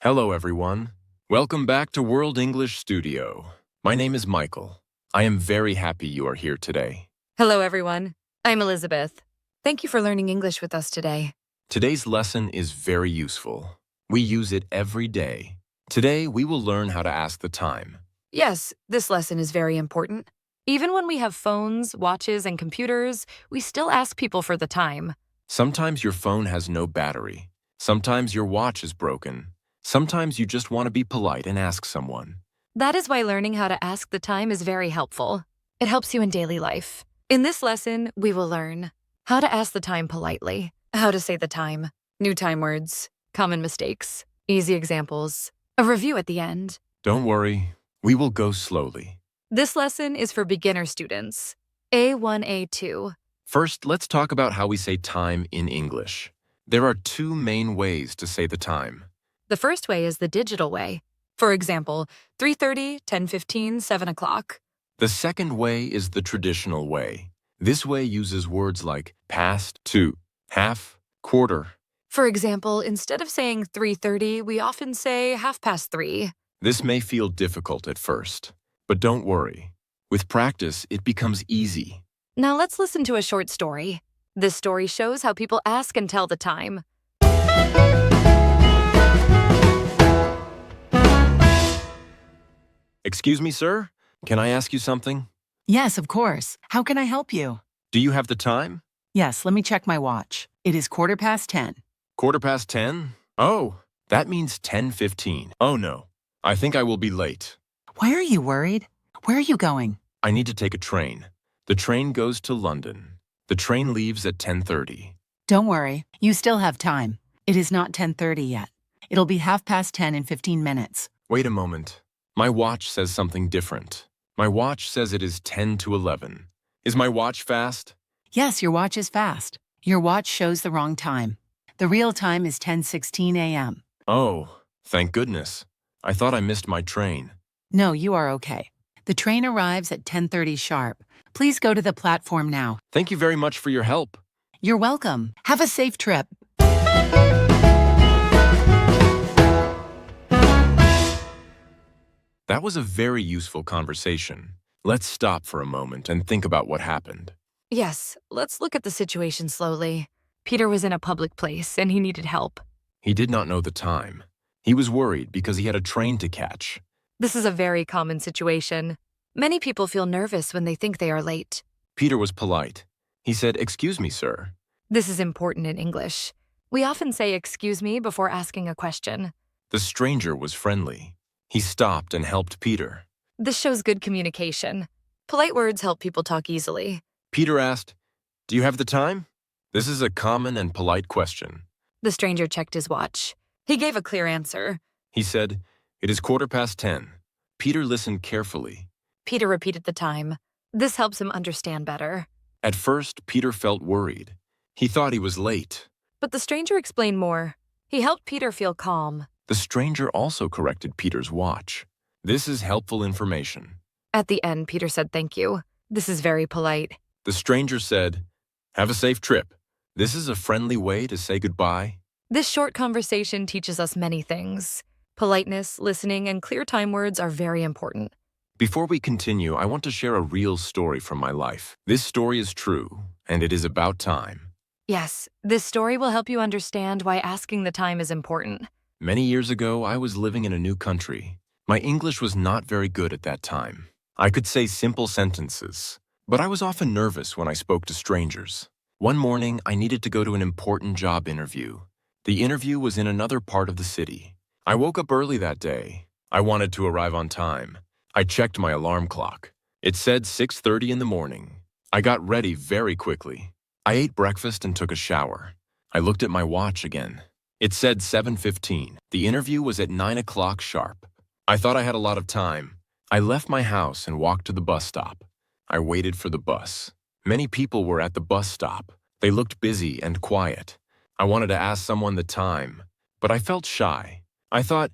Hello, everyone. Welcome back to World English Studio. My name is Michael. I am very happy you are here today. Hello, everyone. I'm Elizabeth. Thank you for learning English with us today. Today's lesson is very useful. We use it every day. Today, we will learn how to ask the time. Yes, this lesson is very important. Even when we have phones, watches, and computers, we still ask people for the time. Sometimes your phone has no battery. Sometimes your watch is broken. Sometimes you just want to be polite and ask someone. That is why learning how to ask the time is very helpful. It helps you in daily life. In this lesson, we will learn how to ask the time politely, how to say the time, new time words, common mistakes, easy examples, a review at the end. Don't worry, we will go slowly. This lesson is for beginner students, A1, A2. First, let's talk about how we say time in English. There are two main ways to say the time. The first way is the digital way. For example, 3:30, 10:15, 7 o'clock. The second way is the traditional way. This way uses words like past, to, half, quarter. For example, instead of saying 3:30, we often say 3:30. This may feel difficult at first, but don't worry. With practice, it becomes easy. Now let's listen to a short story. This story shows how people ask and tell the time. Excuse me, sir? Can I ask you something? Yes, of course. How can I help you? Do you have the time? Yes, let me check my watch. It is 10:15. 10:15? Oh, that means 10:15. Oh no, I think I will be late. Why are you worried? Where are you going? I need to take a train. The train goes to London. The train leaves at 10:30. Don't worry, you still have time. It is not 10:30 yet. It'll be 10:30 in 15 minutes. Wait a moment. My watch says something different. My watch says it is 10 to 11. Is my watch fast? Yes, your watch is fast. Your watch shows the wrong time. The real time is 10:16 a.m. Oh, thank goodness. I thought I missed my train. No, you are okay. The train arrives at 10:30 sharp. Please go to the platform now. Thank you very much for your help. You're welcome. Have a safe trip. That was a very useful conversation. Let's stop for a moment and think about what happened. Yes, let's look at the situation slowly. Peter was in a public place and he needed help. He did not know the time. He was worried because he had a train to catch. This is a very common situation. Many people feel nervous when they think they are late. Peter was polite. He said, "Excuse me, sir." This is important in English. We often say excuse me before asking a question. The stranger was friendly. He stopped and helped Peter. This shows good communication. Polite words help people talk easily. Peter asked, "Do you have the time?" This is a common and polite question. The stranger checked his watch. He gave a clear answer. He said, "It is 10:15. Peter listened carefully. Peter repeated the time. This helps him understand better. At first, Peter felt worried. He thought he was late. But the stranger explained more. He helped Peter feel calm. The stranger also corrected Peter's watch. This is helpful information. At the end, Peter said thank you. This is very polite. The stranger said, "Have a safe trip." This is a friendly way to say goodbye. This short conversation teaches us many things. Politeness, listening, and clear time words are very important. Before we continue, I want to share a real story from my life. This story is true, and it is about time. Yes, this story will help you understand why asking the time is important. Many years ago, I was living in a new country. My English was not very good at that time. I could say simple sentences, but I was often nervous when I spoke to strangers. One morning, I needed to go to an important job interview. The interview was in another part of the city. I woke up early that day. I wanted to arrive on time. I checked my alarm clock. It said 6:30 in the morning. I got ready very quickly. I ate breakfast and took a shower. I looked at my watch again. It said 7:15. The interview was at 9 o'clock sharp. I thought I had a lot of time. I left my house and walked to the bus stop. I waited for the bus. Many people were at the bus stop. They looked busy and quiet. I wanted to ask someone the time, but I felt shy. I thought,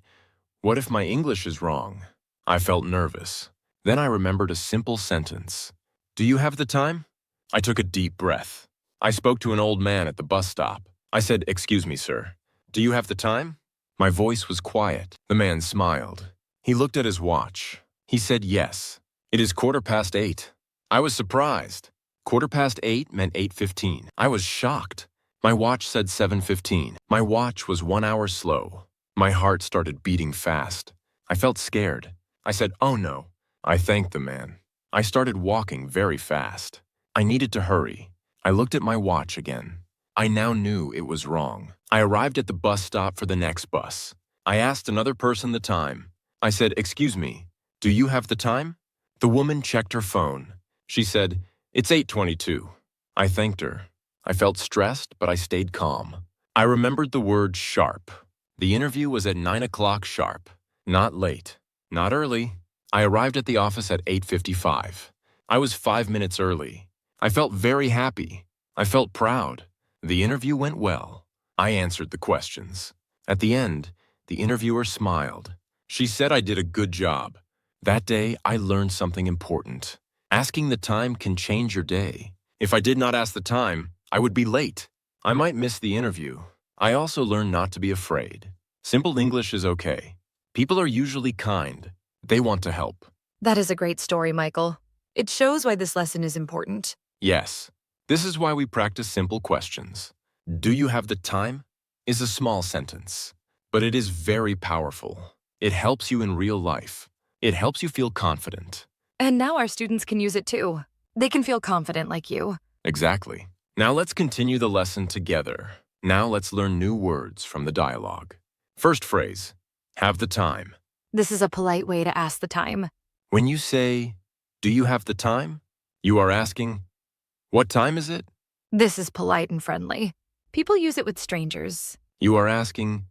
what if my English is wrong? I felt nervous. Then I remembered a simple sentence. "Do you have the time?" I took a deep breath. I spoke to an old man at the bus stop. I said, "Excuse me, sir. Do you have the time?" My voice was quiet. The man smiled. He looked at his watch. He said yes. It is 8:15. I was surprised. 8:15 meant 8:15. I was shocked. My watch said 7:15. My watch was 1 hour slow. My heart started beating fast. I felt scared. I said, "Oh no." I thanked the man. I started walking very fast. I needed to hurry. I looked at my watch again. I now knew it was wrong. I arrived at the bus stop for the next bus. I asked another person the time. I said, "Excuse me, do you have the time?" The woman checked her phone. She said, "It's 8:22. I thanked her. I felt stressed, but I stayed calm. I remembered the word sharp. The interview was at 9 o'clock sharp. Not late, not early. I arrived at the office at 8:55. I was 5 minutes early. I felt very happy. I felt proud. The interview went well. I answered the questions. At the end, the interviewer smiled. She said I did a good job. That day, I learned something important. Asking the time can change your day. If I did not ask the time, I would be late. I might miss the interview. I also learned not to be afraid. Simple English is okay. People are usually kind. They want to help. That is a great story, Michael. It shows why this lesson is important. Yes, this is why we practice simple questions. Do you have the time? Is a small sentence, but it is very powerful. It helps you in real life. It helps you feel confident. And now our students can use it too. They can feel confident like you. Exactly. Now let's continue the lesson together. Now let's learn new words from the dialogue. First phrase, have the time. This is a polite way to ask the time. When you say, do you have the time? You are asking, what time is it? This is polite and friendly. People use it with strangers. You are asking,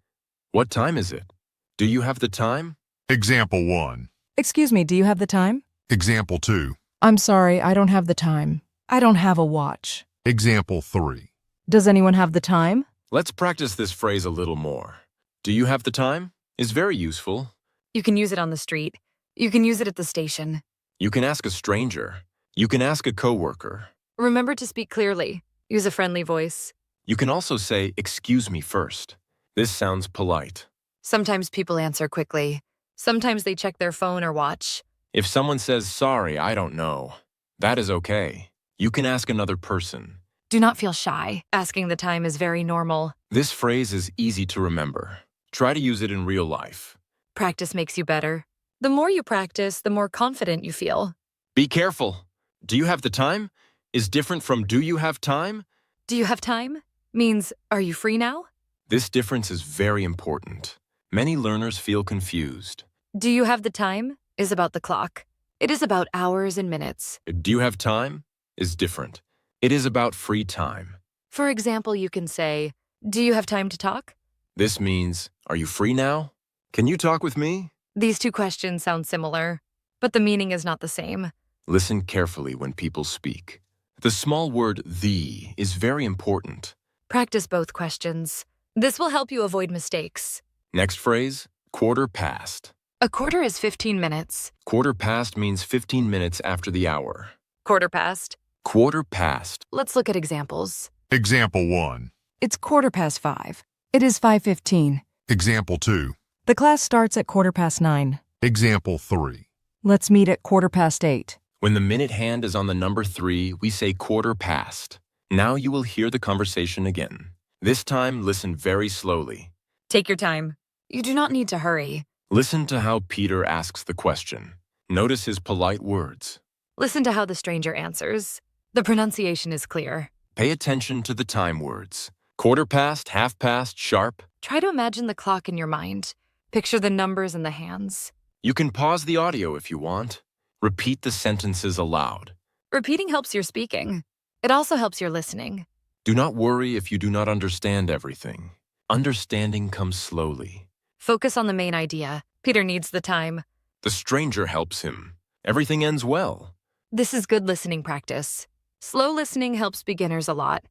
what time is it? Do you have the time? Example 1. Excuse me, do you have the time? Example 2. I'm sorry, I don't have the time. I don't have a watch. Example 3. Does anyone have the time? Let's practice this phrase a little more. Do you have the time? Is very useful. You can use it on the street. You can use it at the station. You can ask a stranger. You can ask a coworker. Remember to speak clearly. Use a friendly voice. You can also say, excuse me first. This sounds polite. Sometimes people answer quickly. Sometimes they check their phone or watch. If someone says, sorry, I don't know, that is okay. You can ask another person. Do not feel shy. Asking the time is very normal. This phrase is easy to remember. Try to use it in real life. Practice makes you better. The more you practice, the more confident you feel. Be careful. Do you have the time? Is different from do you have time? Do you have time? Means, are you free now? This difference is very important. Many learners feel confused. Do you have the time? Is about the clock. It is about hours and minutes. Do you have time? Is different. It is about free time. For example, you can say, do you have time to talk? This means, are you free now? Can you talk with me? These two questions sound similar, but the meaning is not the same. Listen carefully when people speak. The small word the is very important. Practice both questions. This will help you avoid mistakes. Next phrase, quarter past. A quarter is 15 minutes. Quarter past means 15 minutes after the hour. Quarter past. Quarter past. Let's look at examples. Example 1. It's 5:15. It is 5:15. Example 2. The class starts at 9:15. Example 3. Let's meet at 8:15. When the minute hand is on the number 3, we say quarter past. Now you will hear the conversation again. This time, listen very slowly. Take your time. You do not need to hurry. Listen to how Peter asks the question. Notice his polite words. Listen to how the stranger answers. The pronunciation is clear. Pay attention to the time words. Quarter past, half past, sharp. Try to imagine the clock in your mind. Picture the numbers in the hands. You can pause the audio if you want. Repeat the sentences aloud. Repeating helps your speaking. It also helps your listening. Do not worry if you do not understand everything. Understanding comes slowly. Focus on the main idea. Peter needs the time. The stranger helps him. Everything ends well. This is good listening practice. Slow listening helps beginners a lot.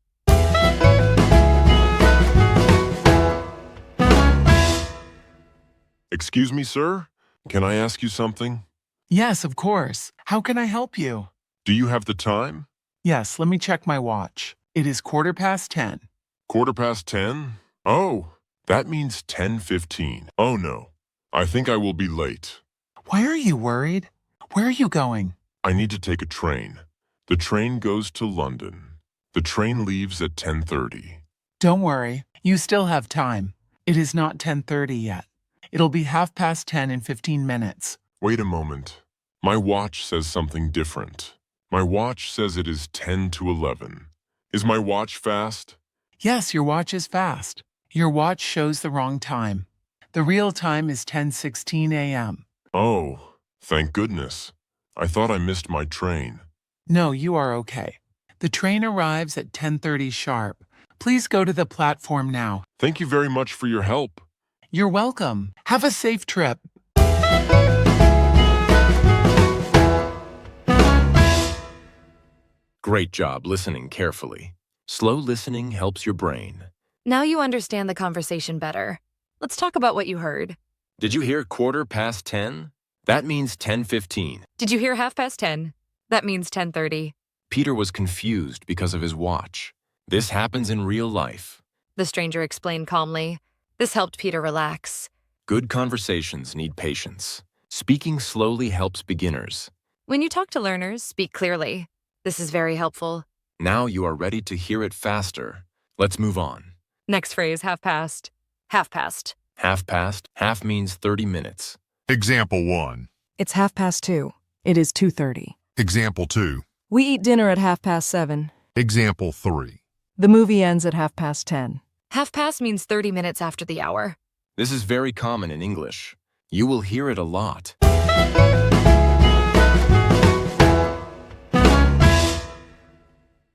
Excuse me, sir? Can I ask you something? Yes, of course. How can I help you? Do you have the time? Yes, let me check my watch. It is 10:15. 10:15? Oh, That means 10:15. Oh no. I think I will be late. Why are you worried? Where are you going? I need to take a train. The train goes to London. The train leaves at 10:30. Don't worry, you still have time. It is not 10:30 yet. It'll be 10:30 in 15 minutes. Wait a moment. My watch says something different. My watch says it is 10 to 11. Is my watch fast? Yes, your watch is fast. Your watch shows the wrong time. The real time is 10:16 a.m. Oh, thank goodness. I thought I missed my train. No, you are okay. The train arrives at 10:30 sharp. Please go to the platform now. Thank you very much for your help. You're welcome. Have a safe trip. Great job listening carefully. Slow listening helps your brain. Now you understand the conversation better. Let's talk about what you heard. Did you hear 10:15? That means 10:15. Did you hear 10:30? That means 10:30. Peter was confused because of his watch. This happens in real life. The stranger explained calmly. This helped Peter relax. Good conversations need patience. Speaking slowly helps beginners. When you talk to learners, speak clearly. This is very helpful. Now you are ready to hear it faster. Let's move on. Next phrase, half past. Half past. Half past, half means 30 minutes. Example 1. It's 2:30. It is 2:30. Example 2. We eat dinner at 7:30. Example 3. The movie ends at 10:30. Half past means 30 minutes after the hour. This is very common in English. You will hear it a lot.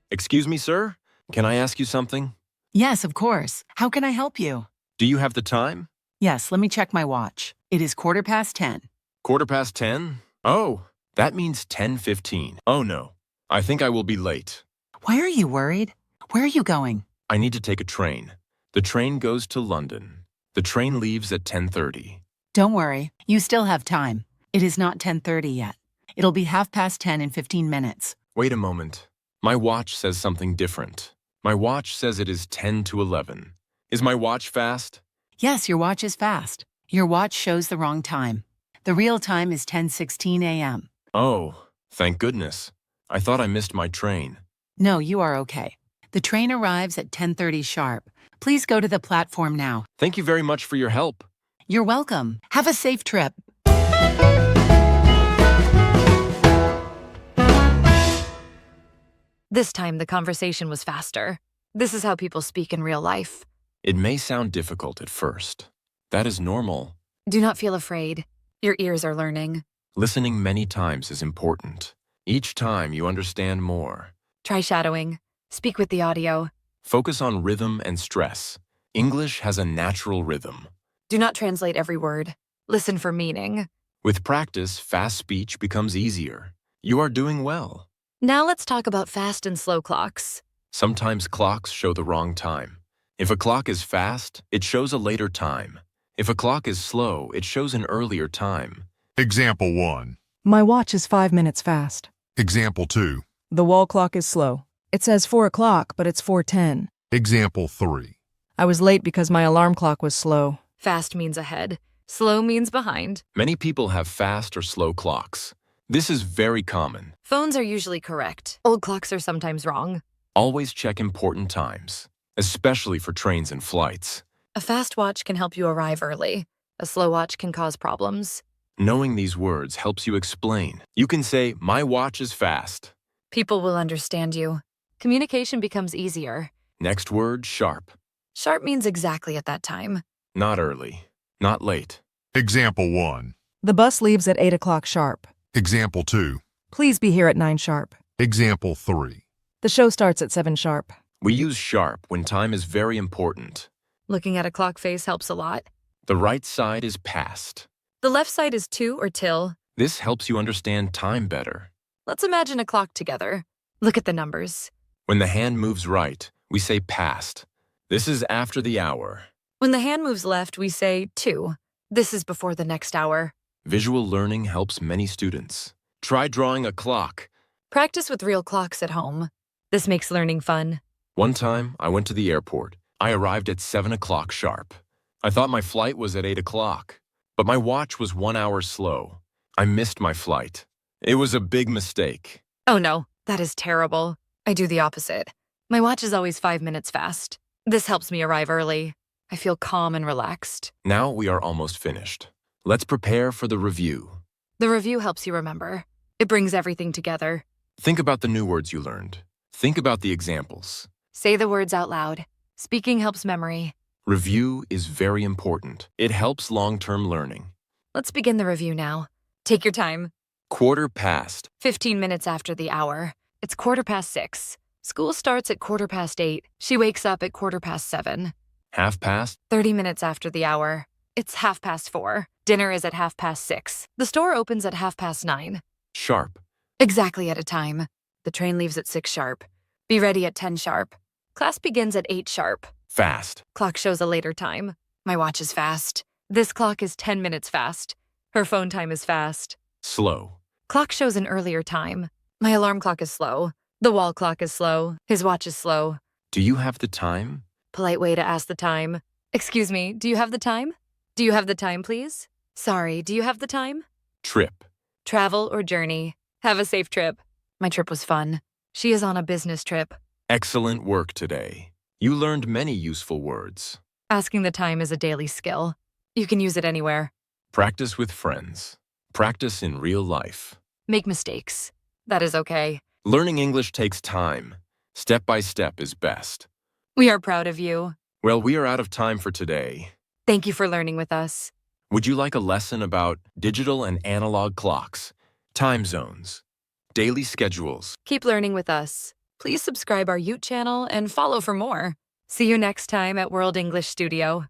Excuse me, sir? Can I ask you something? Yes, of course. How can I help you? Do you have the time? Yes, let me check my watch. It is 10:15. 10:15? Oh, that means 10:15. Oh no, I think I will be late. Why are you worried? Where are you going? I need to take a train. The train goes to London. The train leaves at 10:30. Don't worry, you still have time. It is not 10:30 yet. It'll be 10:30 in 15 minutes. Wait a moment. My watch says something different. My watch says it is 10 to 11. Is my watch fast? Yes, your watch is fast. Your watch shows the wrong time. The real time is 10:16 a.m. Oh, thank goodness. I thought I missed my train. No, you are okay. The train arrives at 10:30 sharp. Please go to the platform now. Thank you very much for your help. You're welcome. Have a safe trip. This time the conversation was faster. This is how people speak in real life. It may sound difficult at first. That is normal. Do not feel afraid. Your ears are learning. Listening many times is important. Each time you understand more. Try shadowing. Speak with the audio. Focus on rhythm and stress. English has a natural rhythm. Do not translate every word. Listen for meaning. With practice, fast speech becomes easier. You are doing well. Now let's talk about fast and slow clocks. Sometimes clocks show the wrong time. If a clock is fast, it shows a later time. If a clock is slow, it shows an earlier time. Example 1. My watch is 5 minutes fast. Example 2. The wall clock is slow. It says 4 o'clock, but it's 4:10. Example 3. I was late because my alarm clock was slow. Fast means ahead. Slow means behind. Many people have fast or slow clocks. This is very common. Phones are usually correct. Old clocks are sometimes wrong. Always check important times, especially for trains and flights. A fast watch can help you arrive early. A slow watch can cause problems. Knowing these words helps you explain. You can say, my watch is fast. People will understand you. Communication becomes easier. Next word, sharp. Sharp means exactly at that time. Not early. Not late. Example 1. The bus leaves at 8 o'clock sharp. Example 2. Please be here at 9 sharp. Example 3. The show starts at 7 sharp. We use sharp when time is very important. Looking at a clock face helps a lot. The right side is past. The left side is to or till. This helps you understand time better. Let's imagine a clock together. Look at the numbers. When the hand moves right, we say past. This is after the hour. When the hand moves left, we say to. This is before the next hour. Visual learning helps many students. Try drawing a clock. Practice with real clocks at home. This makes learning fun. One time, I went to the airport. I arrived at 7 o'clock sharp. I thought my flight was at 8 o'clock, but my watch was 1 hour slow. I missed my flight. It was a big mistake. Oh no, that is terrible. I do the opposite. My watch is always 5 minutes fast. This helps me arrive early. I feel calm and relaxed. Now we are almost finished. Let's prepare for the review. The review helps you remember. It brings everything together. Think about the new words you learned. Think about the examples. Say the words out loud. Speaking helps memory. Review is very important. It helps long-term learning. Let's begin the review now. Take your time. Quarter past. 15 minutes after the hour. It's 6:15. School starts at 8:15. She wakes up at 7:15. Half past. 30 minutes after the hour. It's 4:30. Dinner is at 6:30. The store opens at 9:30. Sharp. Exactly at a time. The train leaves at 6 sharp. Be ready at 10 sharp. Class begins at 8 sharp. Fast. Clock shows a later time. My watch is fast. This clock is 10 minutes fast. Her phone time is fast. Slow. Clock shows an earlier time. My alarm clock is slow. The wall clock is slow. His watch is slow. Do you have the time? Polite way to ask the time. Excuse me, do you have the time? Do you have the time, please? Sorry, do you have the time? Trip. Travel or journey. Have a safe trip. My trip was fun. She is on a business trip. Excellent work today. You learned many useful words. Asking the time is a daily skill. You can use it anywhere. Practice with friends. Practice in real life. Make mistakes. That is okay. Learning English takes time. Step by step is best. We are proud of you. Well, we are out of time for today. Thank you for learning with us. Would you like a lesson about digital and analog clocks, time zones, daily schedules? Keep learning with us. Please subscribe our YouTube channel and follow for more. See you next time at World English Studio.